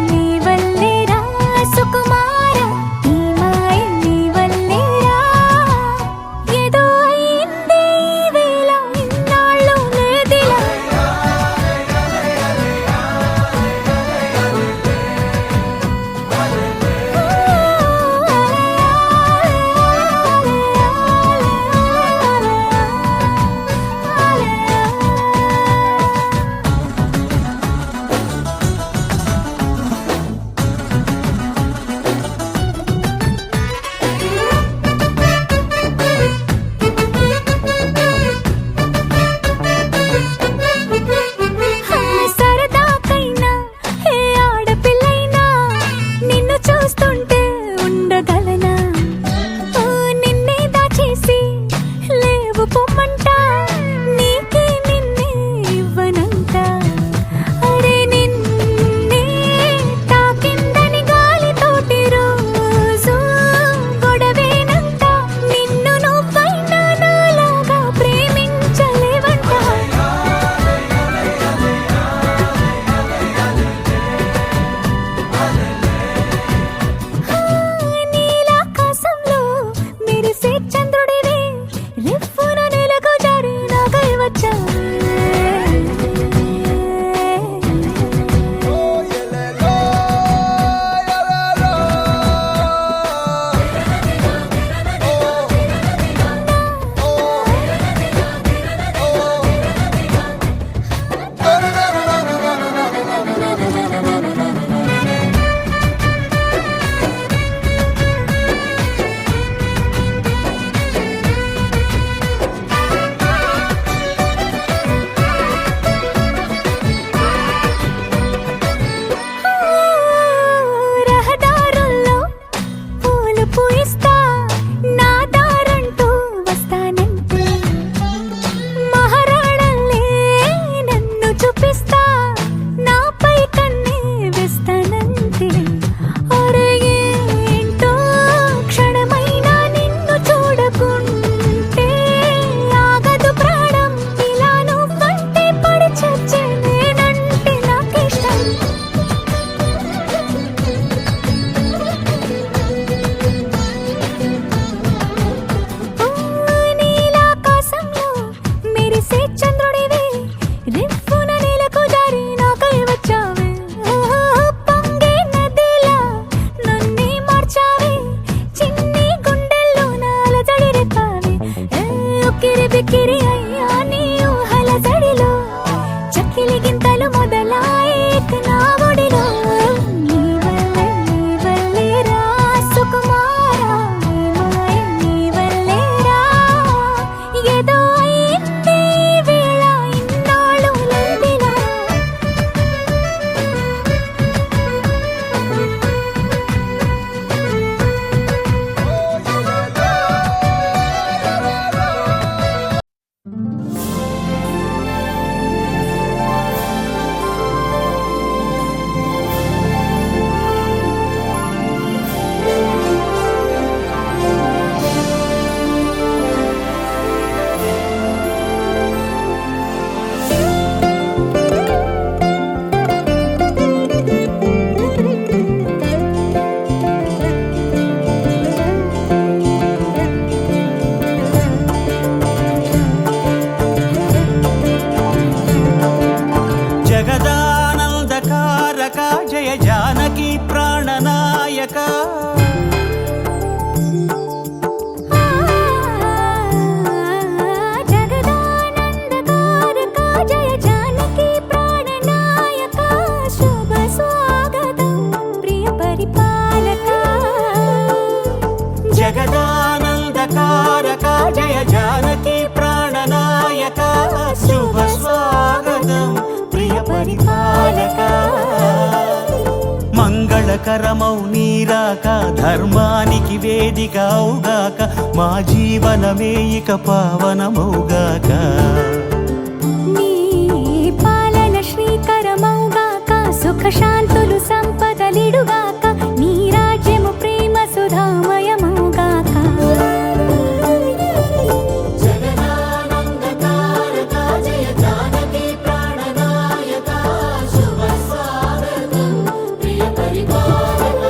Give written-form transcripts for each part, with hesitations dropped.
నీ వల్లే రా సుకుమార్ జగదానందకారక జయ జానకి ప్రాణనాయక శుభ స్వాగతం ప్రియ పరిపాలక మంగళకరమౌ నీరాక ధర్మానికి వేదిక అవుగాక మా జీవనమే ఇక పావనమౌగాక నీ పాలన శ్రీకరమౌగాక సుఖ శాంతులు సంపదలిడుగాక నీ రాజ్యము ప్రేమ సుధామయమౌగాక జగదానందకారక జయ జానకి ప్రాణనాయక శుభ స్వాగతం ప్రియ పరిపాలక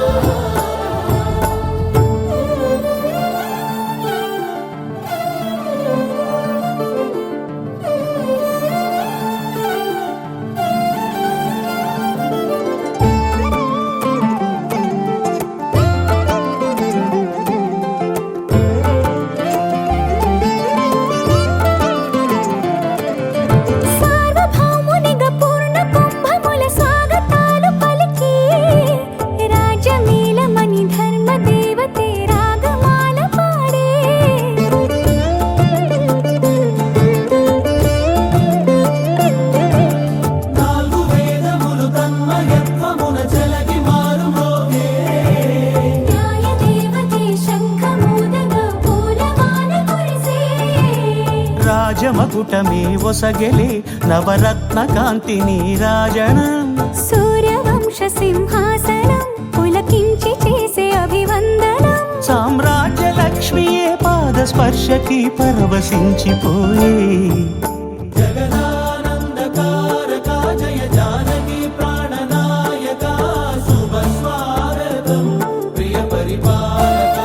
సార్వభౌమునిగా పూర్ణ కుంభముల స్వాగతాలు పలికి రాజమేళమణి ధర్మ దేవతే రాగమాల పాడే నాలుగు వేదములు తన్మయత్వమున జలగి మారుమోగే న్యాయ దేవతే శంఖమూదగా పూలమాల కురిసే రాజమకుటమే ఒసగెలే నవరత్న కాంతి నీరాజనం సూర్యవంశ సింహాసనం పులకించి చేసే అభివందనం సామ్రాజ్య లక్ష్మియే పాద స్పర్శకి పరవశించిపోయే జగదానందకారక జయ జానకి ప్రాణనాయక శుభ స్వాగతం ప్రియ పరిపాలక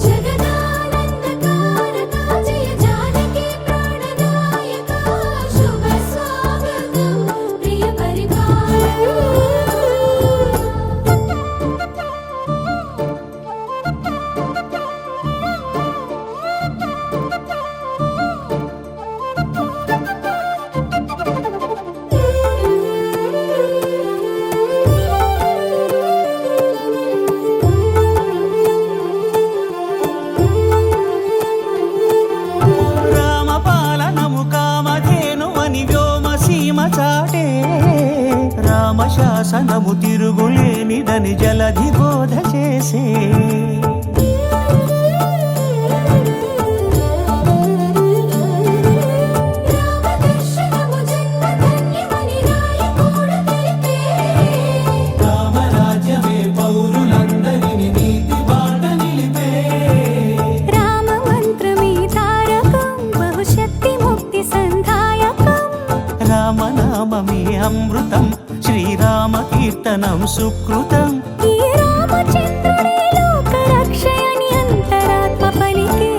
జగదానందకారక జయ జానకి ప్రాణనాయక శుభ స్వాగతం ప్రియ రామపాలనము కామధేను అని వ్యోమసీమ చాటే రామశాసనము తిరుగులేనిదని జలధి బోధ చేసే రామదర్శనము జన్మధన్యమని రాయకూడ తెలిపే రామరాజ్యమే పౌరులందరిని నీతి బాట నిలిపే రామ మంత్రమే తారకం బహుశక్తి ముక్తి సంధాయకం రామనామమే అమృతం శ్రీరామ కీర్తనం సుకృతం ఈ రామచంద్రుడే లోక రక్షయని అంతరాత్మ పలికే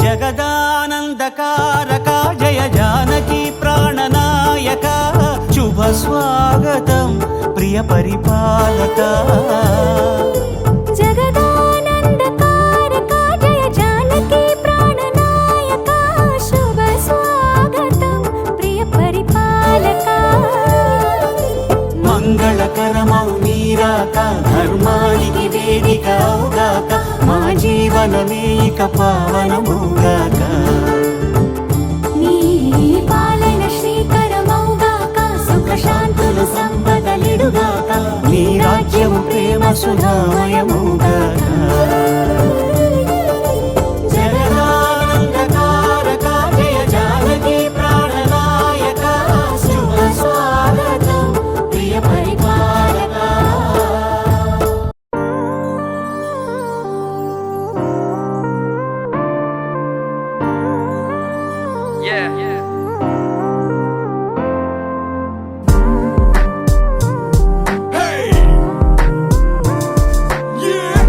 జగదానందకారక జయ జానకి ప్రాణనాయక శుభ స్వాగతం ప్రియ పరిపాలక జగదానందకారక జయ జానకి ప్రాణనాయక శుభ స్వాగతం ప్రియ పరిపాలక మంగళకరమౌ నీరాక ధర్మానికి వేదిక అవుగాక మా జీవనమే ఇక పావనమౌగాక నీ పాలన శ్రీకరమౌగాక సుఖ శాంతులు సంపదలిడుగాక నీ రాజ్యము ప్రేమ సుధామయమౌగాక జగదానందకారక జయ జానకి ప్రాణనాయక శుభ స్వాగతం ప్రియ పరిపాలక Yeah. Hey! Yeah!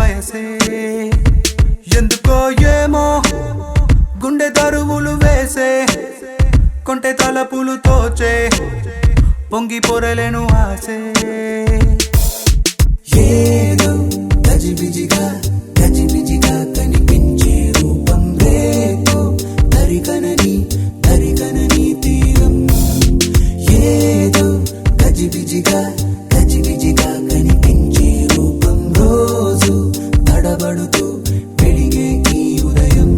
వయసే ఎందుకో ఏమో గుండె దరువులు వేసే కొంటె తలపులు తోచే పొంగి పొరలేను ఆసే ఏదో గజిబిజిగా కనిపించే రూపం రేపో దరికనని తీరం ఏదో గజిబిజిగా కనిపించే రూపం రోజు తడబడుతూ వెలిగే ఈ ఉదయం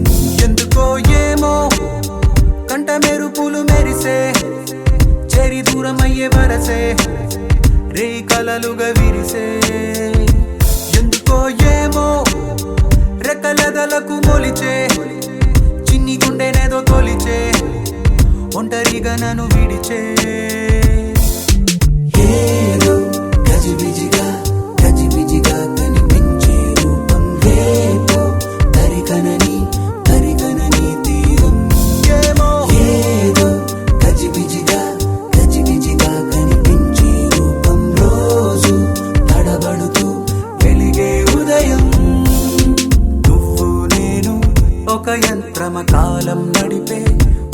ఎందుకో ఏమో కంట మెరుపులు మెరిసే చేరి దూరమయ్యే వరసే రే కలలుగా విరిసే ఎందుకో ఏమో రెక్కలదలకు మొలిచే చిన్ని గుండెనేదో తొలిచే ఒంటరిగా నన్ను విడిచే ఏదో గజిబిజిగా కనిపించే రూపం రేపో దరికనని తీరం ఏమో ఏదో గజిబిజిగా కనిపించే రూపం రోజు తడబడుతూ వెలిగే ఉదయం నువ్వు నేను ఒక యంత్రమ కాలం నడిపే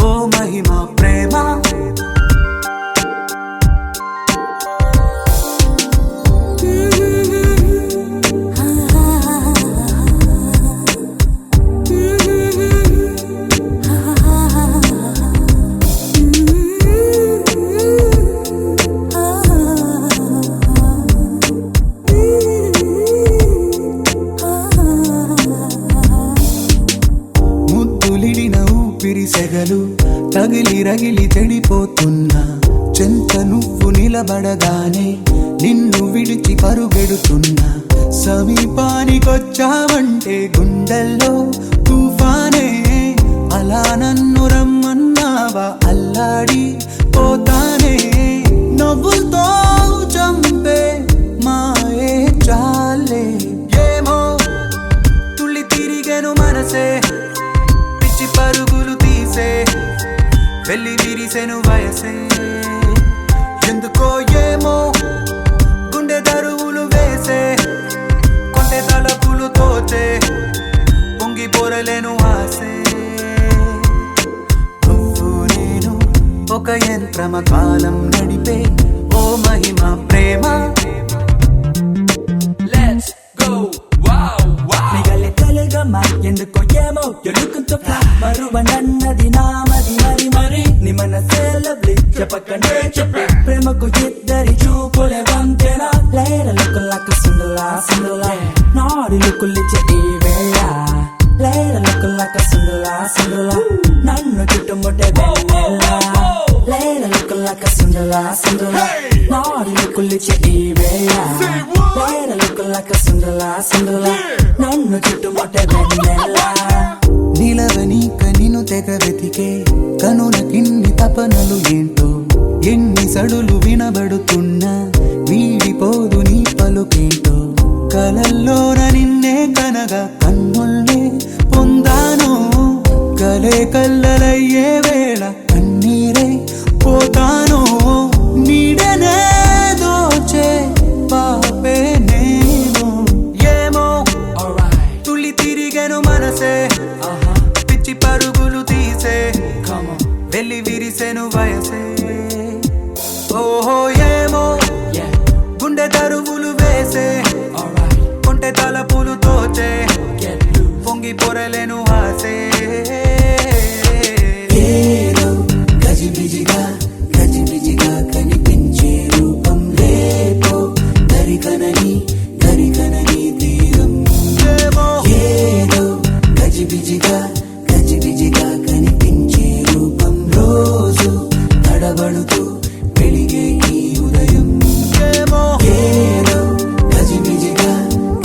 ఓ మహిమా ప్రేమ ముద్దులిడిన ఊపిరి సెగలు తగిలి రగిలి చెడిపోతున్నా చెంత నువ్వు నిలబడగానే నిన్ను విడిచి పరుగెడుతున్నా సమీపానికొచ్చావంటే గుండెల్లో తుఫానే అలా నన్ను రమ్మన్నావా అల్లాడి పోతానే నవ్వులతో చంపే మాయే చాలే ఏమో తుళ్ళి తిరిగెను మనసే పిచ్చి పరుగులు తీసే వెళ్ళి విరిసెను వయసే ఎందుకో ఏమో గుండె దరువులు వేసే కొంటె తలపులు తోచే పొంగి పొరలేను ఆసే నువ్వు నేను ఒక యంత్రమ కాలం నడిపే ఓ మహిమా ప్రేమ మిగలి తెలుగమ్మ ఎందుకో ఏమో ఎలుకుంటూ మరువ నన్నది నామది మరి నీ మనసే లవ్లీ చెప్పకనే చెప్పే ప్రేమకు ఇద్దరి చూపులే వంతెన లేర లుక్కులక సిందులా నాడి లుక్కులిచ్చే ఈ వేళ లేర లుక్కులక సిందులా నన్ను చుట్టుముట్టే వెన్నెల లేర లుక్కులక సిందులా నాడి లుక్కులిచ్చే ఈ వేళ లేర లుక్కులక సిందులా నన్ను చుట్టుముట్టే వెన్నెల నిలవనీక నిన్ను తెగ వెతికే కనులకిన్ని తపనలు ఏంటో ఎన్ని సడులు వినబడుతున్నా వీడిపోదు నీ పలుకేంటో కలల్లోన నిన్నే కనగా కన్నుల్నే పొందాను కలే కల్లలయ్యే వేళ కన్నీరే పోతాను నీడనే దోచే పాపే నేను ఏమో తుళ్ళి తిరిగెను మనసే పిచ్చి పరుగులు తీసే వెళ్ళి విరిసెను వయసే ఓహో ఏమో గుండె దరువులు వేసే కొంటె తలపులు తోచే పొంగి పొరలేను ఆసే ఏదో గజిబిజిగా కనిపించే రూపం రేపో దరికనని తీరం ఏదో గజిబిజిగా కనిపించే రూపం రోజు తడబడుతూ వెలిగే ఈ ఉదయం ఏదో గజిబిజిగా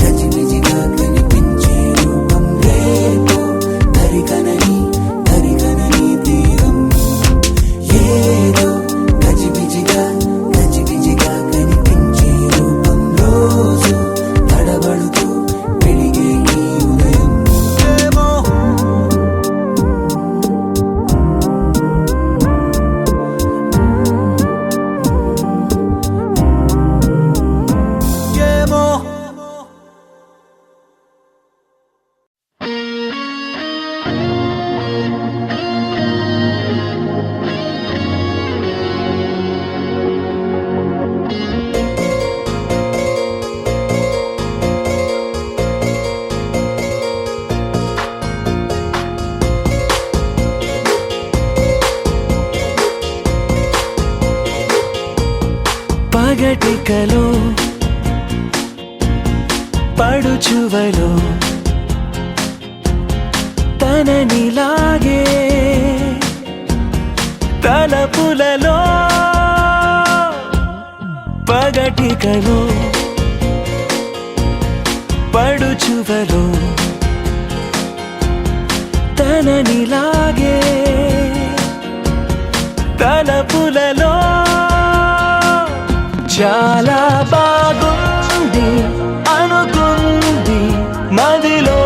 కనిపించే రూపం రేపో పగటికలో పడుచువలో తననిలాగే తలపులలో పగటికలో పడుచువలో తననిలాగే తలపులలో చాలా బాగుంది అనుకుంది మదిలో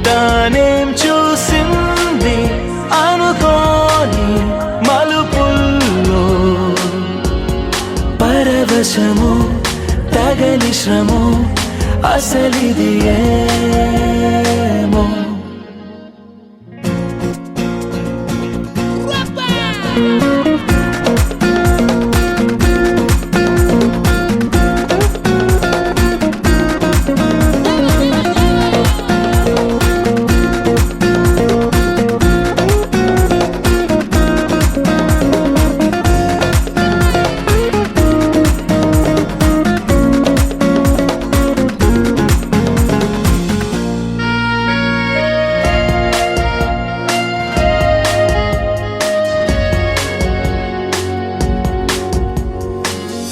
తానేం చూసింది అనుకోని మలుపుల్లో పరవశము తగలి శ్రమో అసలిది ఏమో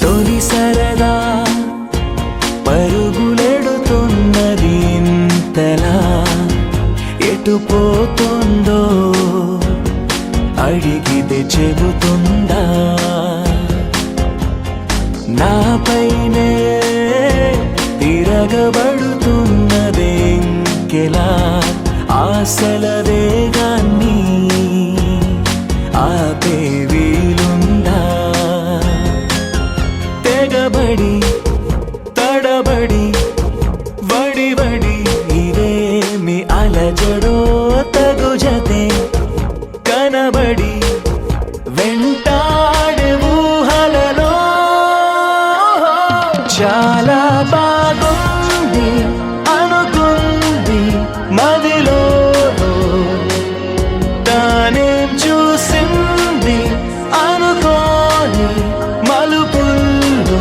తొలి సరదా పరుగులెడుతున్నది ఇంతలా ఎటు పోతుందో అడిగితే చెబుతుందా నాపైనే తిరగబడుతున్నదే ఇంకెలా ఆశల వేగాన్ని ఆపే వీలుందా తెగబడి తడబడి వడి వడి ఇదేమి అలజడో తగు జతే కనబడి వెంటాడే ఊహలలో చాలా బాగుంది అనుకుంది మదిలో తానేం చూసింది అనుకోని మలుపుల్లో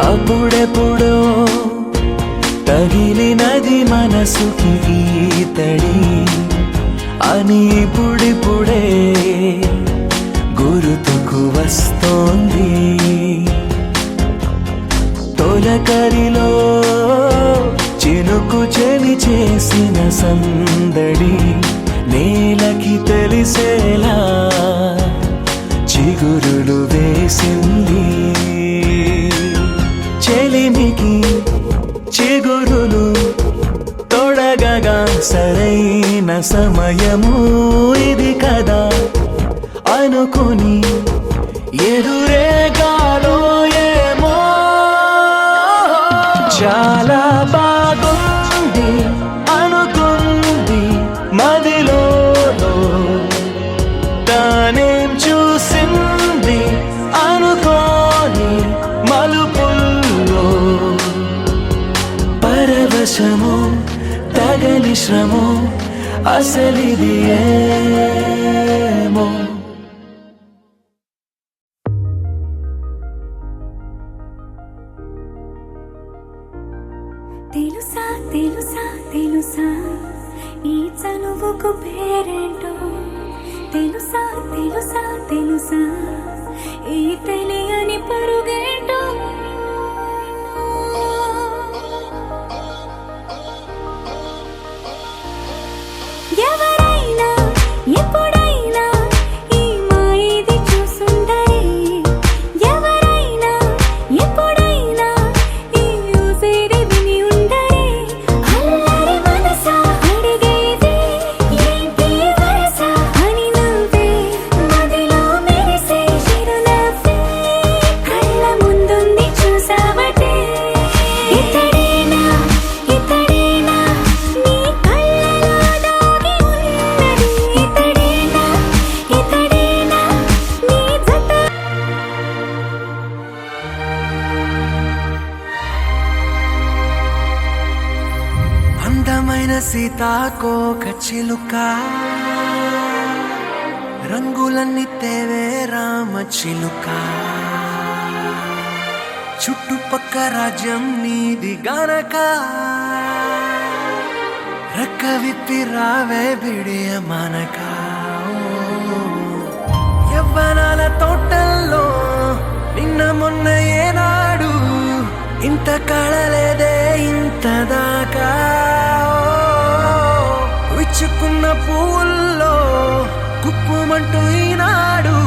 అప్పుడెప్పుడో తగిలినది మనసుకి ఈతడి అని ఇప్పుడిప్పుడే గుర్తుకు వస్తోంది తొలకరిలో చినుకు చెలి చేసిన సందడి నేలకి తెలిసేలా చిగురులు వేసింది చెలిమికి చిగురులు తొడగగా సరైన సమయము ఇది కదా అనుకుని ఎదురేగాలో ఏమో చాలా బాగుంది అనుకుంది మదిలో తానేం చూసింది అనుకోని మలుపుల్లో పరవశము తగలి శ్రమో అసలిది ఏమో తెలుసా తెలుసా తెలుసా ఈ చనువుకు పేరేంటో తెలుసా తెలుసా తెలుసా ఈ తెలియని పరుగేంటో ఎవరైనా ఎప్పుడైనా ఈ మాయది చూసుండరే ఎవరైనా ఎప్పుడైనా ఈ ఊసేది విని ఉండరే అల్లరి మనసా అడిగేది సీతాకోక చిలుక రంగులన్నీ తేవే రామ చిలుక చుట్టుపక్క రాజ్యం నీది గనక రెక్క విప్పి రావే బిడియ మనక యవ్వనాల తోటల్లో నిన్న మొన్న ఏనాడు ఇంత కళలేదే ఇంత దాకా విచ్చుకున్న పువ్వుల్లో కుప్పుమంటూ ఈనాడు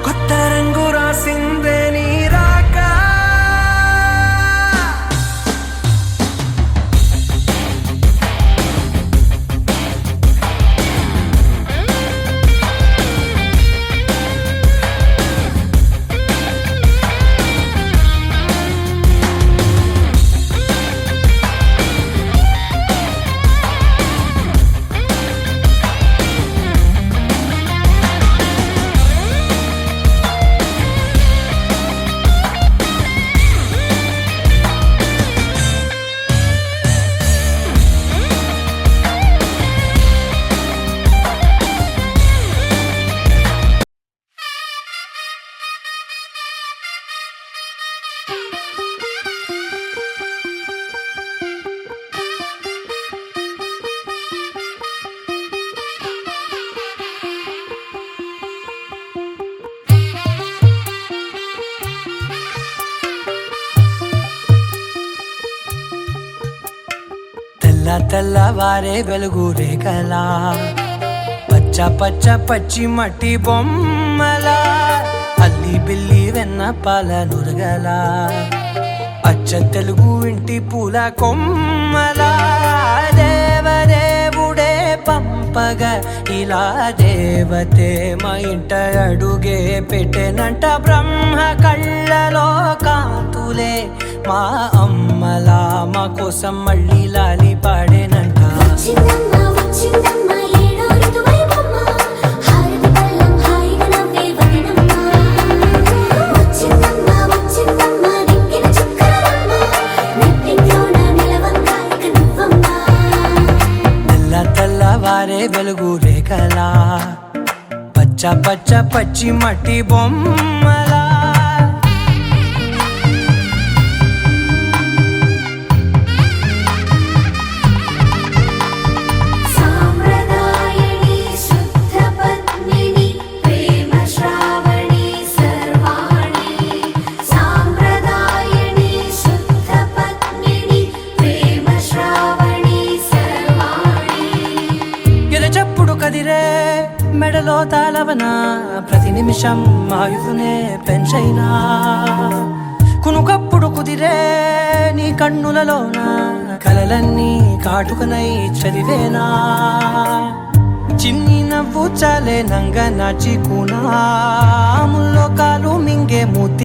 కొత్త రంగు రాసిందే నీ రాక తెల్లవారే వెలుగు రేఖలా పచ్చ పచ్చ పచ్చి మట్టి బొమ్మలా అల్లి బిల్లి వెన్న పాల నురగలా అచ్చ తెలుగు ఇంటి పూల కొమ్మలా దేవదేవుడే పంపగ ఇలా దేవతే మా ఇంట అడుగే పెట్టెనంట బ్రహ్మ కళ్ళలో కాంతులే మా అమ్మలా మా కోసం మళ్ళీ లాలి పాడేనంట వచ్చిందమ్మ వచ్చిందమ్మ ఏడో ఋతువైవమ్మ హారతి పళ్ళం హాయిగా నవ్వే వదనమ్మ వచ్చిందమ్మ వచ్చిందమ్మ దిక్కిన చుక్కలమ్మ నెట్టింట్లోన నిలవంగా ఇక నువ్వమ్మ తెల్లవారే వెలుగు రేఖలా పచ్చ పచ్చ పచ్చి మట్టి బొమ్మలా సాంప్రదాయని శుద్ధ పద్మిని ప్రేమ శ్రావణి సర్వాణి సాంప్రదాయని శుద్ధ పద్మిని ప్రేమ శ్రావణి సర్వాణి ఎరచప్పుడు కదిరే మెడలో తాళవన ప్రతి నిమిషం ఆయుధునే పెంచైనా కునుకప్పుడు కుదిరే నీ కన్నులలోన కలలన్నీ కాటుకనై చదివేనా చిన్ని నవ్వు చాలే నంగ నాచి కునాముల్లో కాలు మింగే మూతి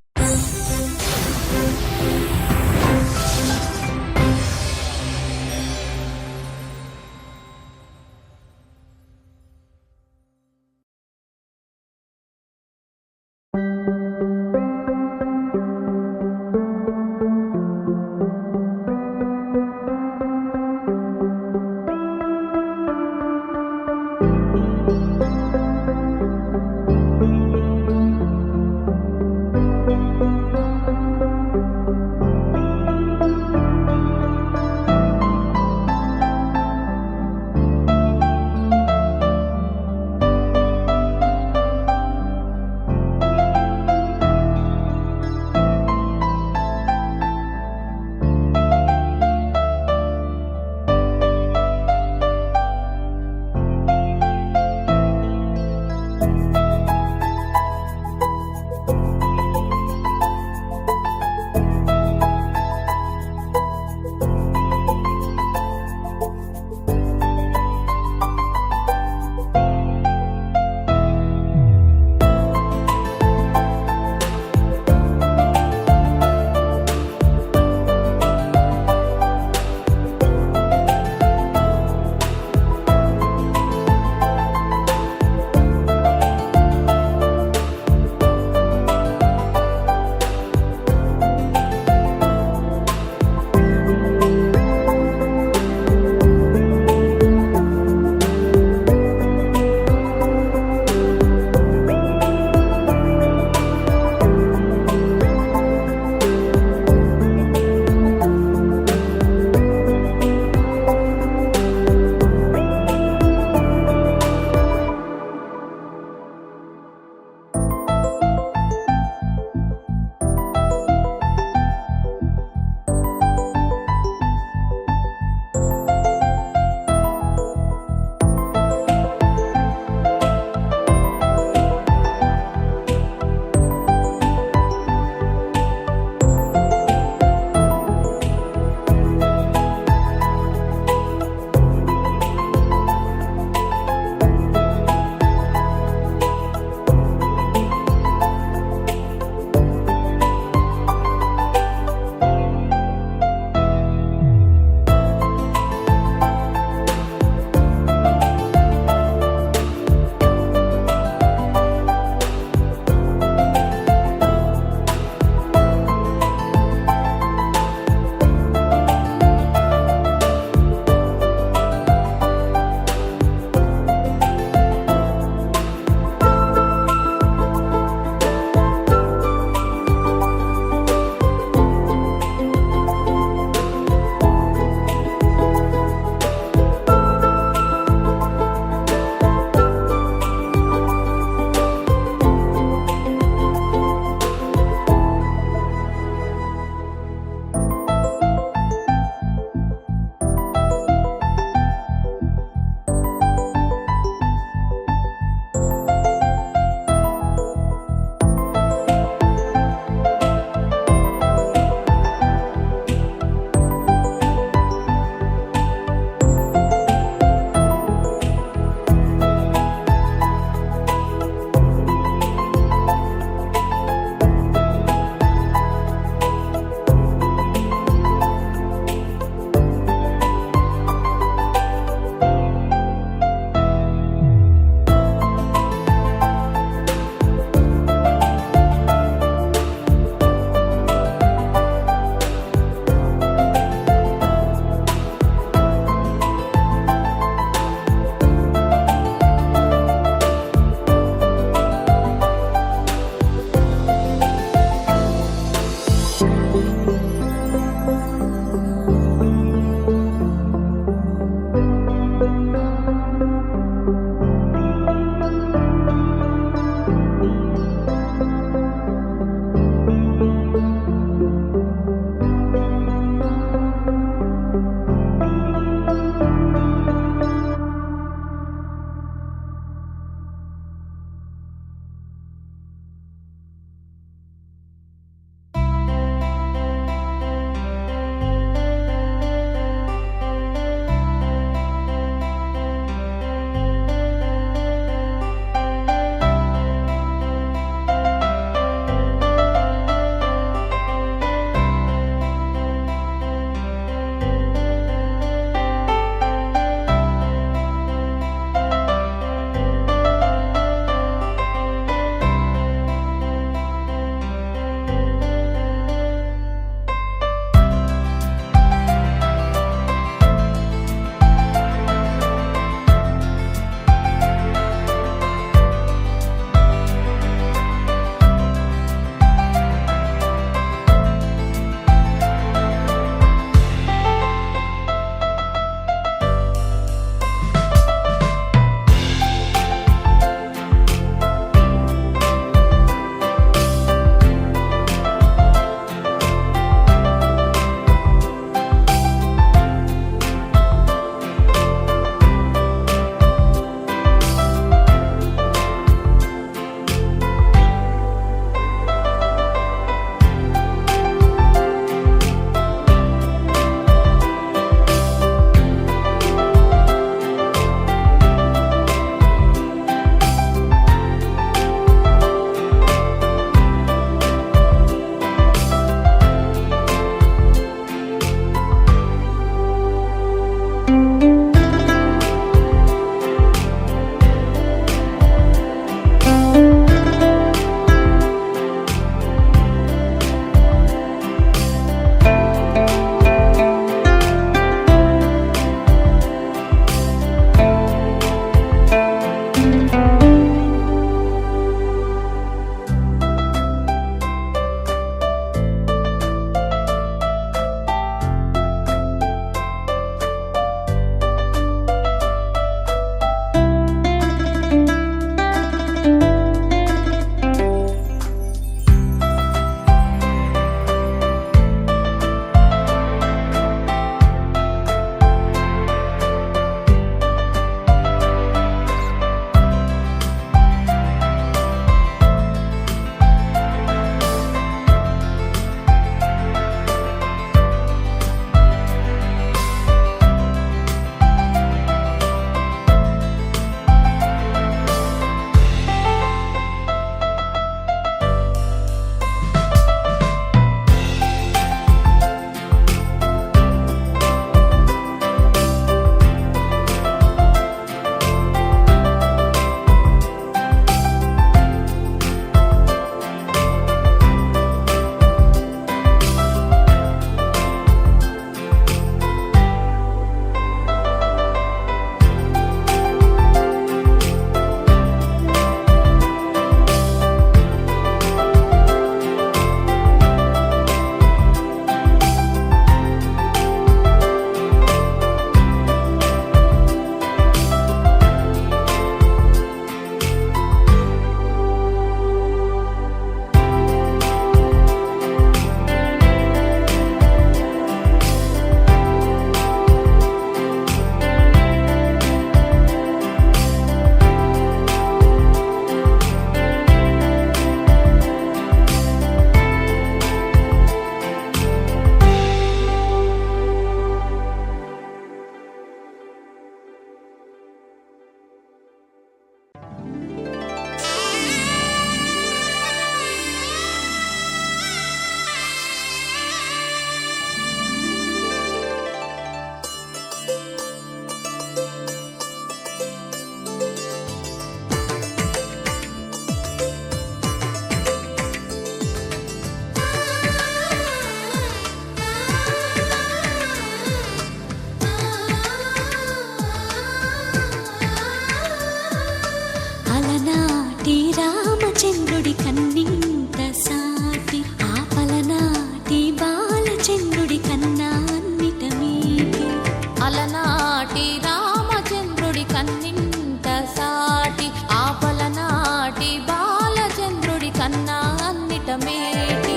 కన్నా అన్నిట మేటి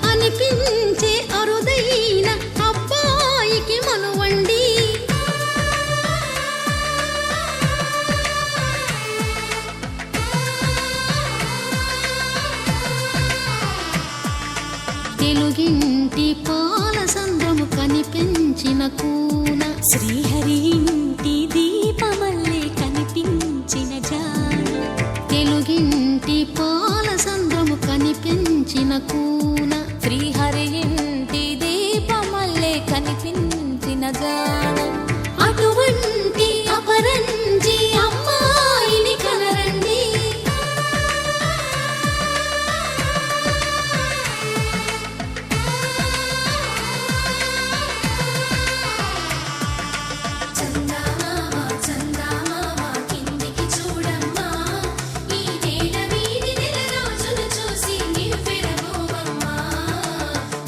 అనిపించే అరుదైన అబ్బాయికి మనువండి తెలుగింటి పాల సంద్రము కనిపించిన కూన శ్రీహరి ఇంటి దీపమల్లే కనిపించిన జాడ తెలుగింటి పాల సంద్రము కనిపించిన కూన శ్రీహరి ఇంటి దీపమల్లే కనిపించిన జాడ అటువంటి అపరంజి అమ్మాయిని కనరండి చందమామ చందమామ కిందికి చూడమ్మా ఈ నేల వీధి నెల రోజులు చూసి నివ్వెరబోవమ్మా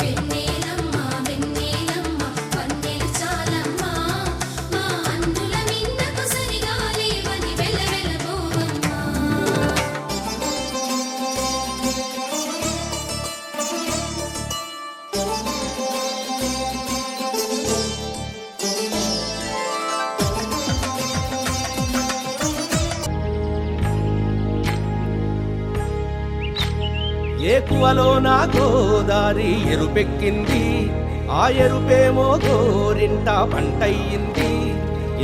వెన్నెలమ్మ వెన్నెలమ్మ వన్నెలు చాలమ్మా మా అందుల మిన్నకు సరిగా లేవని వెలవెలబోవమ్మా ఏకువలో నా గోదారి ఎరుపెక్కింది ఆ ఎరుపేమో గోరింట పంటయ్యింది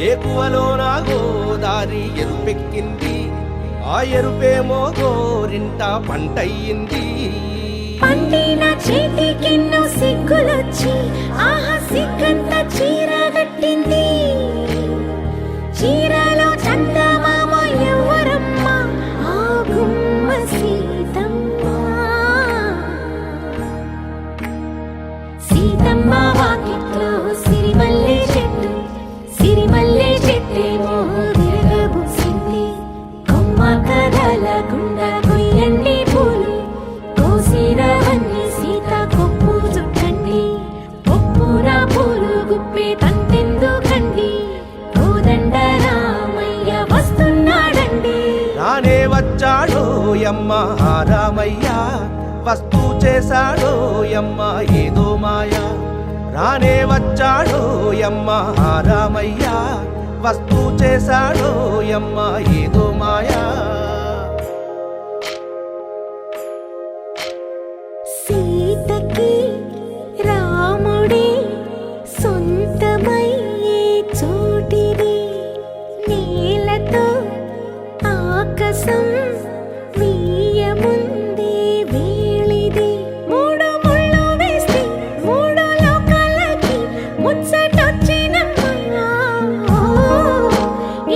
ఏకువలో నా గోదారి ఎరుపెక్కింది ఆ ఎరుపేమో గోరింట పంటయ్యింది పండిన చేతికెన్నో సిగ్గులొచ్చి ఆహా సిగ్గంత చీర కట్టింది చీరలో చందమామ ఎవరమ్మ ఆ గుమ్మ సీతమ్మ సీతమ్మ వాకిట్లో సిరిమల్లె చెట్టేమో విరగబూసింది కొమ్మ కదలకుండా కొయ్యండి పూలు కోసిరవన్నీ సీత కొప్పు చుట్టండి ఒప్పున పూలు గుప్పే తంతెందుకండి కోదండ రామయ్య వస్తున్నాడండి రానే వచ్చాడో యమ్మ ఆ రామయ్య వస్తూ చేశాడో యమ్మ ఏదో మాయా రానే వచ్చాడో యమ్మ ఆ రామయ్య వస్తూ చేశాడో యమ్మ ఏదో మాయా సీతకి రాముడే సొంతమయ్యే చోటిది నేలతో ఆకాశం వీయముందే వేళిది మూడు ముళ్ళు వేస్తే మూడు లోకాలకి ముచ్చటొచ్చినమ్మా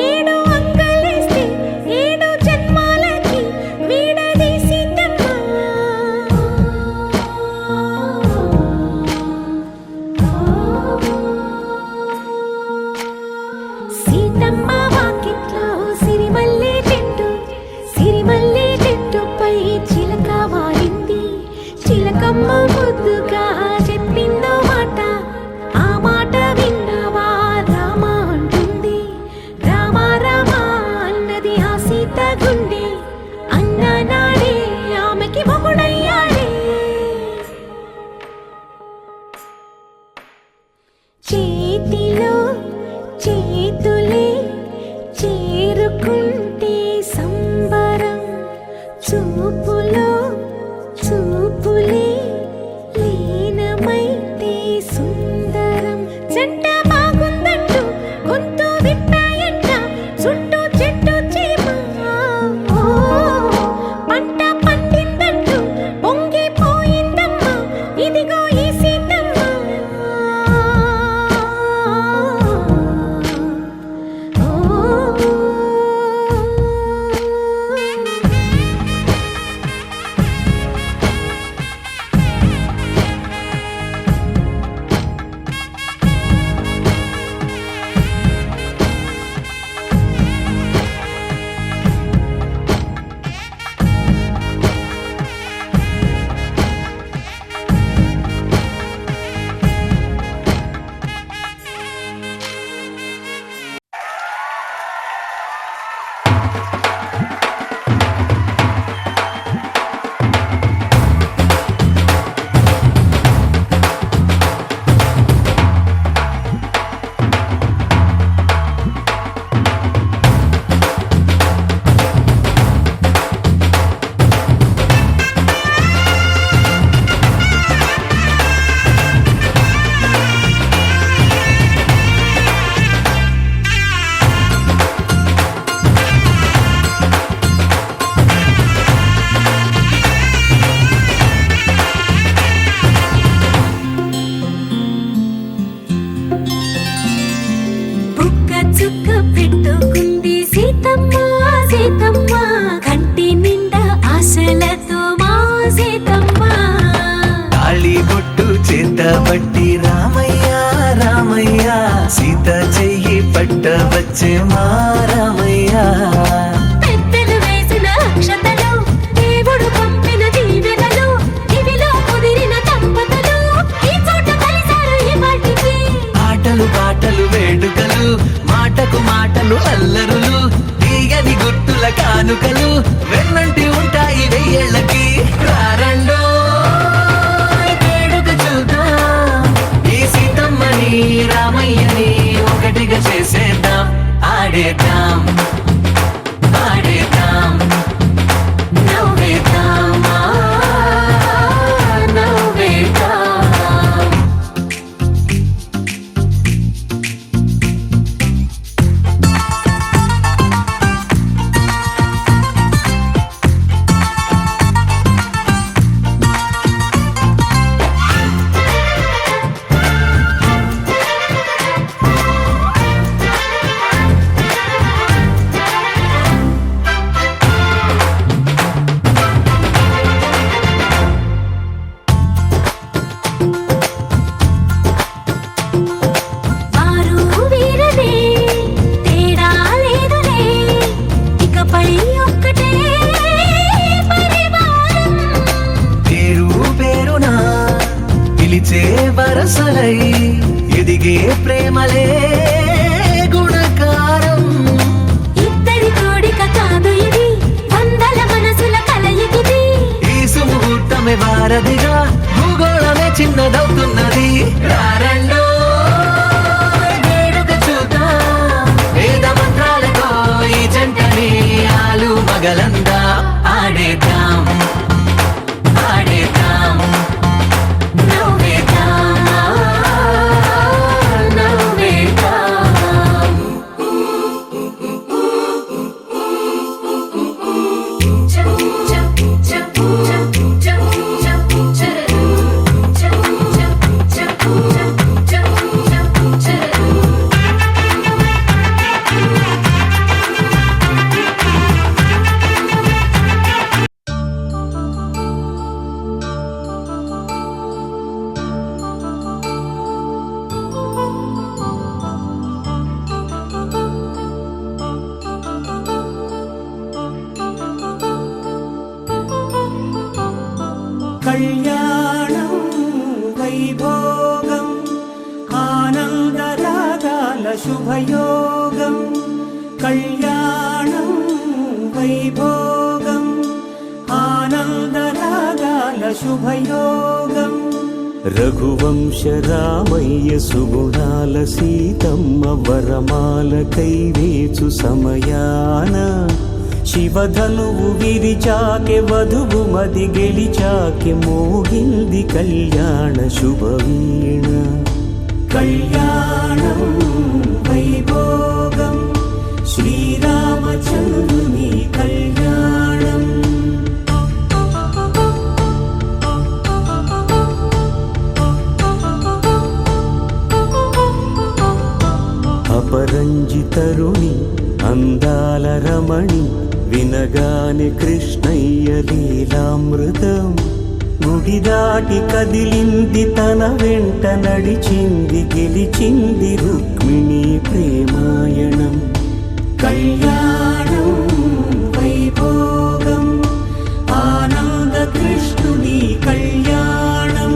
ఏడు అంగలేస్తే ఏడు జన్మాలకి వీడదీసిందమ్మా పట్టబట్టి రామయ్య రామయ్య సీత చెయ్యి పట్టవచ్చే మా రామయ్య పెద్దలు వేసిన అక్షతలు దేవుడు పంపిన దీవెనలు ఇవిలో కుదిరిన దంపతులు ఈ చోట కలిసారు ఈ వాటికి ఆటలు పాటలు వేడుకలు మాటకు మాటలు అల్లరులు తీయని గుర్తుల కానుకలు వెన్నంటి ఉంటాయి వెయ్యేళ్ళకి రారండో వేడుక చూద్దాం ఈ సీతమ్మని రామయ్యని ఒకటిగా చేసేద్దాం ఆడేద్దాం ఆడేద్దాం నవ్వేద్దాం నవ్వేద్దాం వారు వీరనే తేడా లేదులే ఇకపై ఒక్కటే పరివారం పేరు పేరునా పిలిచే వరసలై ఎదిగే ప్రేమలే గుణకారం ఇద్దరి కోడిక కాదు ఇది వందల మనసుల కలయికిది ఈ సుముహూర్తమే వారధిగా భూగోళమే చిన్నదవుతున్నది రారండో వేడుక చూద్దాం వేద మంత్రాలతో ఈ జంటని ఆలు మగలందా ఆడేద్దాం ఆడేద్దాం నవ్వేద్దాం నవ్వేద్దాం కళ్యాణం వైభోగం ఆనందరాగాల శుభయోగం కళ్యాణం వైభోగం ఆనందరాగాల శుభయోగం రఘువంశ రామయ్య సుగుణాల సీతమ్మ వరమాల కైవేచు సమయాన శివధనువు విరిచాకె వధువు మది గెలిచాకె మోగింది కళ్యాణ శుభవీణ కళ్యాణం వైభోగం శ్రీరామచంద్రుని కళ్యాణం అపరంజి తరుణి అందాల రమణి వినగానే కృష్ణయ్య లీలామృతం గుడి దాటి కదిలింది తన వెంట నడిచింది గెలిచింది రుక్మిణి ప్రేమాయణం కళ్యాణం వైభోగం ఆనంద కృష్ణుని కళ్యాణం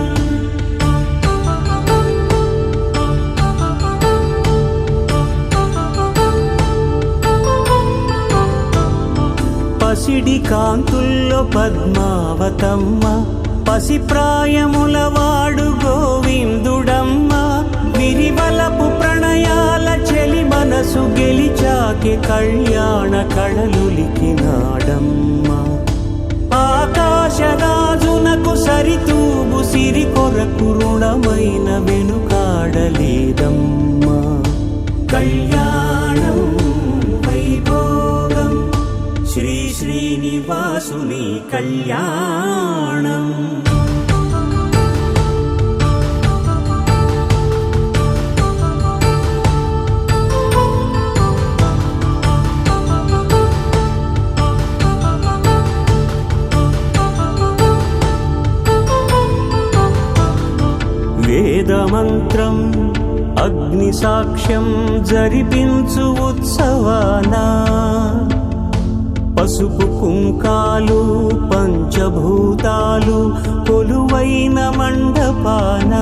పసిడి కాంతుల్లో పద్మావతమ్మ పసిప్రాయముల వాడు గోవిందుడమ్మ విరివలపు ప్రణయాల చెలి మనసు గెలిచాకే కళ్యాణ కళలులికినాడమ్మ ఆకాశరాజునకు సరితూబు సిరి కొరకు రుణమైన వెనుకాడలేదమ్మా కళ్యాణం వైభోగం శ్రీ శ్రీనివాసుని కళ్యాణం మంత్రం అగ్ని సాక్ష్యం జరిపించు ఉత్సవాన పసుపు కుంకాలు పంచభూతాలు కొలువైన మండపాన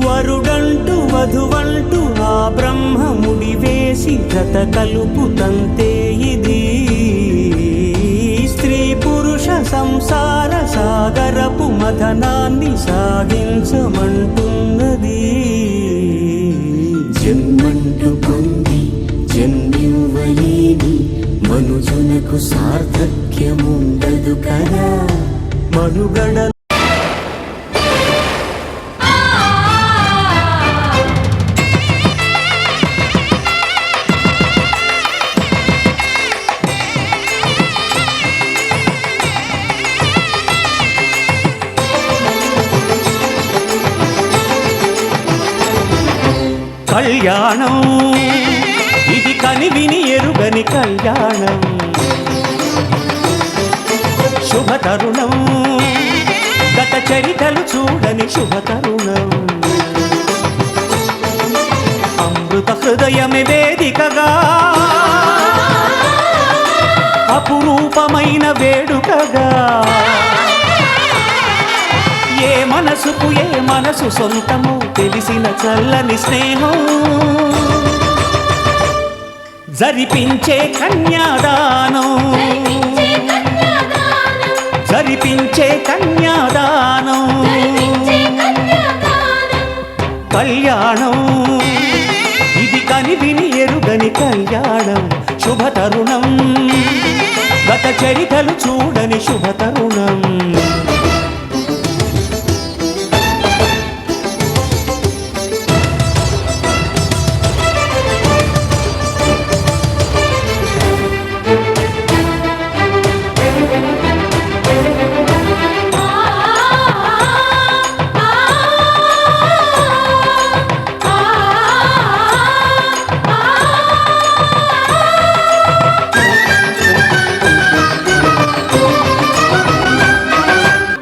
వరుడంటూ వధువంటూ ఆ బ్రహ్మముడి వేసి జత కలుపుతంతే ఇది స్త్రీ పురుష సంసార సాగరపు మథనాన్ని సాగించమంటున్నది జన్మంటూ పొంది జన్మివ్వలేని మనుజునకు సార్థక్యముండదు కదా మనుగడ కళ్యాణం ఇది కనివిని ఎరుగని కళ్యాణం శుభతరుణం గత చరితలు చూడని శుభతరుణం అమృత హృదయమే వేదికగా అపురూపమైన వేడుకగా ఏ మనసుకు ఏ మనసు సొంతము తెలిసిన చల్లని స్నేహం జరిపించే కన్యాదానం జరిపించే కన్యాదానం కళ్యాణం ఇది కనివిని ఎరుగని కళ్యాణం శుభతరుణం గత చరితలు చూడని శుభతరుణం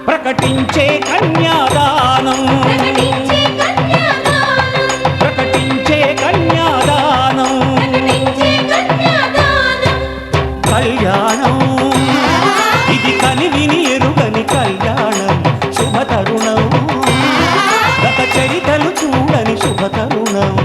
ప్రకటించే కన్యాదానం ప్రకటించే కన్యాదానం కళ్యాణం ఇది కనివిని ఎరుగని కళ్యాణం శుభతరుణం గత చరితలు చూడని శుభతరుణం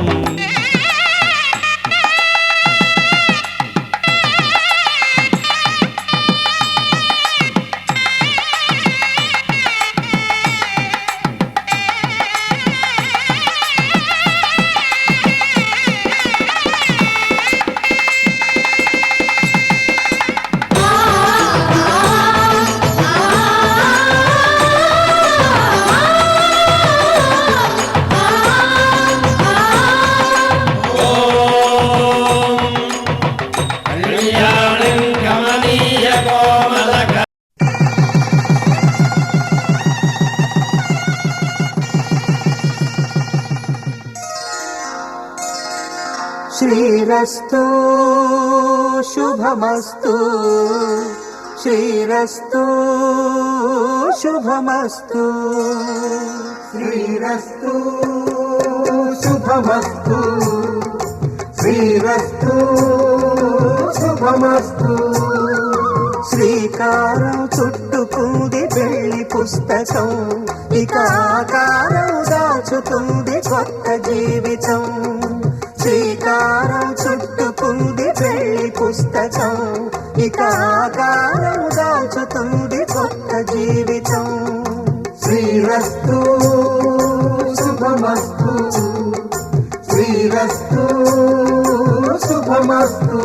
శ్రీరస్తు శుభమస్తు శ్రీరస్తు శుభమస్తు శ్రీరస్తు శుభమస్తు శ్రీరస్తు శుభమస్తు శ్రీకారం చుట్టుకుంది పెళ్లి పుస్తకం ఇక ఆకారం దాచుతుంది కొత్త జీవితం శ్రీకారం చుట్టుకుంది పెళ్లి పుస్తకం ఇక ఆకారం దాచుతుంది కొత్త జీవితం శ్రీరస్తు శుభమస్తు శ్రీరస్తు శుభమస్తు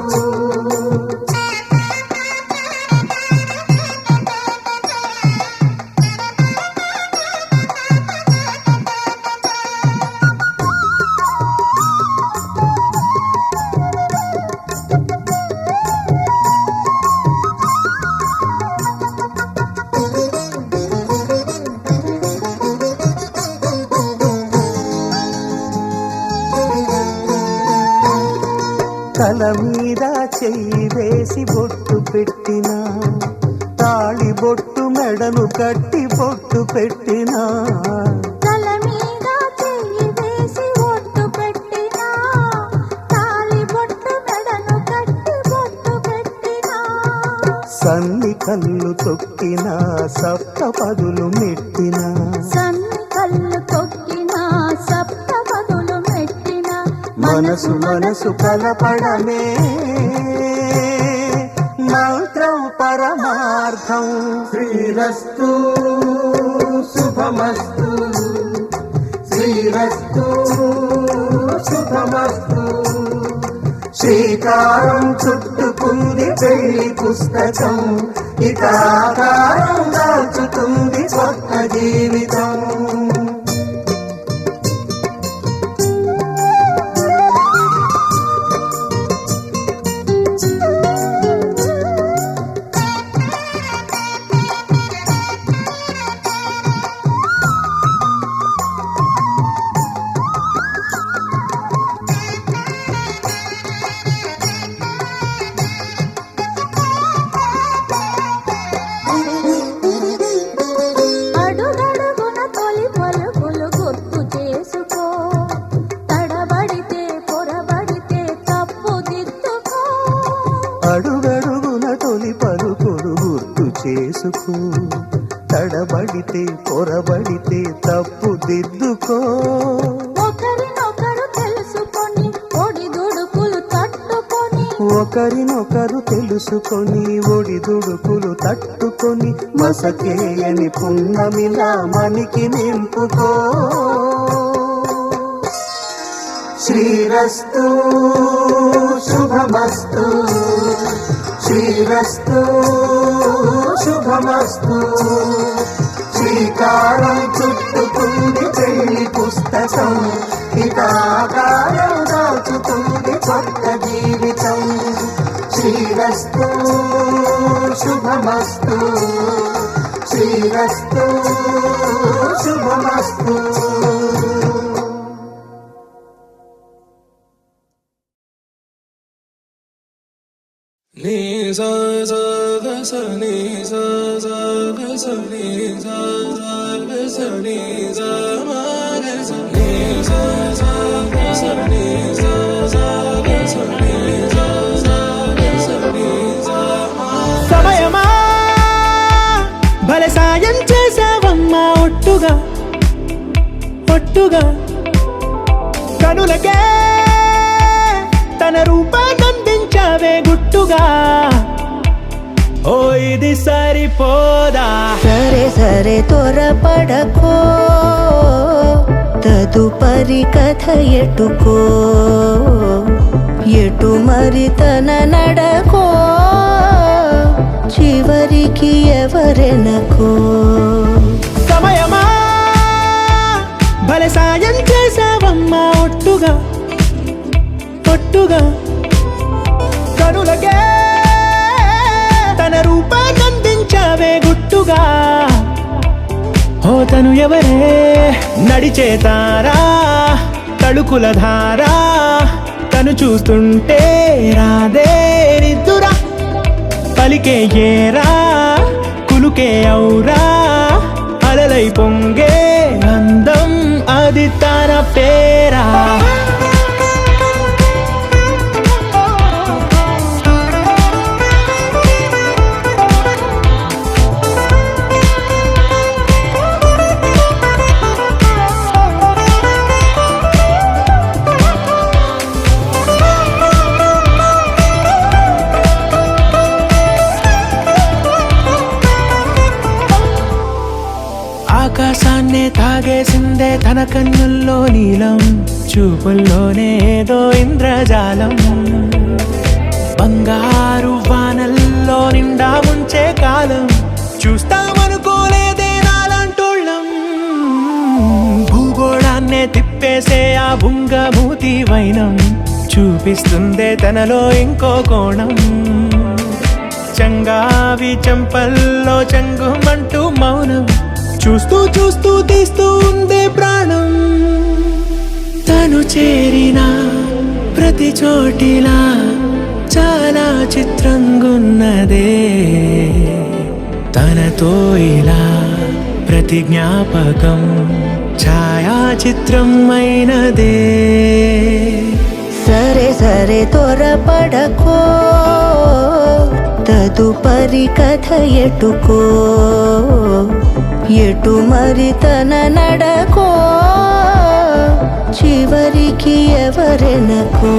తల మీద చెయ్యి వేసి బొట్టు పెట్టినా తాళి బొట్టు మెడను కట్టి బొట్టు పెట్టినా తల మీద సన్ని కళ్ళు తొక్కిన సప్తపదులు మెట్టిన సన్ని కళ్ళు తొక్కిన సప్తపదులు మెట్టిన మనసు మనసు కలపడమే మంత్రం పరమార్థం. శ్రీరస్తు శుభమస్తు శ్రీరస్తు శుభమస్తు. శ్రీకారం చుట్టుకుంది పెళ్లి పుస్తకం, ఇక ఆకారం దాల్చుతుంది కొత్త జీవితం. అడుగడుగున తొలి పలుకులు గుర్తు చేసుకో, తడబడితే పొరబడితే తప్పు దిద్దుకో. అడుగడుగున తొలి పలుకులు గుర్తు చేసుకో, తడబడితే పొరబడితే తప్పు దిద్దుకో. ఒకరినొకరు తెలుసుకొని ఒడిదుడుకులు తట్టుకొని, ఒకరినొకరు తెలుసుకొని ఒడిదుడుకులు తట్టుకొని మసకేయని పున్నమిలా మనికి నింపుకో. శ్రీరస్తు శుభమస్తు శ్రీరస్తు శుభమస్తు. శ్రీకారం చుట్టుకుంది పెళ్లి పుస్తకం, ఇక ఆకారం దాచుతుంది కొత్త జీవితం. శ్రీరస్తు శుభమస్తు శ్రీరస్తు శుభమస్తు. Ni sa sa ga sa ni sa sa ga sa ni sa sa ga sa ni sa ma ga sa ni sa sa ga sa ni sa sa ga sa ni sa sa ga sa ni sa ma. సమయమా భలే సాయం చేసావమ్మా ఒట్టుగా ఒట్టుగా కనులకే తన రూపాన్నందించావే గుట్టుగా. ఓ ఇది సరిపోదా, సరే సరే త్వరపడకో, తదుపరి కథ ఎటుకో, ఎటు మరి తన నడకో, చివరికి ఎవరెనకో. సమయమా భలే సాయం చేసావమ్మా ఒట్టుగా ఒట్టుగా కనులకే తన రూపాన్నందించావే గుట్టుగా. ఓ తను ఎవరే నడిచే తారా తళుకుల ధారా, తను చూస్తుంటే రాదే నిద్దురా. పలికే ఏరా కులుకే ఔరా, అలలై పొంగే అందం అది తన పేరా. ఆకాశాన్నే తాగేసిందే తన కన్నుల్లో నీలం, చూపుల్లోనే ఏదో ఇంద్రజాలం. బంగారు వానల్లో నిండా ముంచే కాలం, చూస్తామనుకోలేదే నాలాంటోళ్ళం. భూగోళాన్నే తిప్పేసే ఆ బుంగమూతి వైనం, చూపిస్తుందే తనలో ఇంకో కోణం. చంగావి చెంపల్లో చెంగుమంటూ మౌనం, చూస్తూ చూస్తూ తీస్తూ ఉందే ప్రాణం. తను చేరిన ప్రతి చోటిలా చాలా చిత్రంగున్నదే, తనతో ఇలా ప్రతి జ్ఞాపకం ఛాయాచిత్రం అయినదే. సరే సరే త్వరపడకో, తదుపరి కథ ఎటుకో ఎటు మరి తన నడకో చివరికి ఎవరెనకో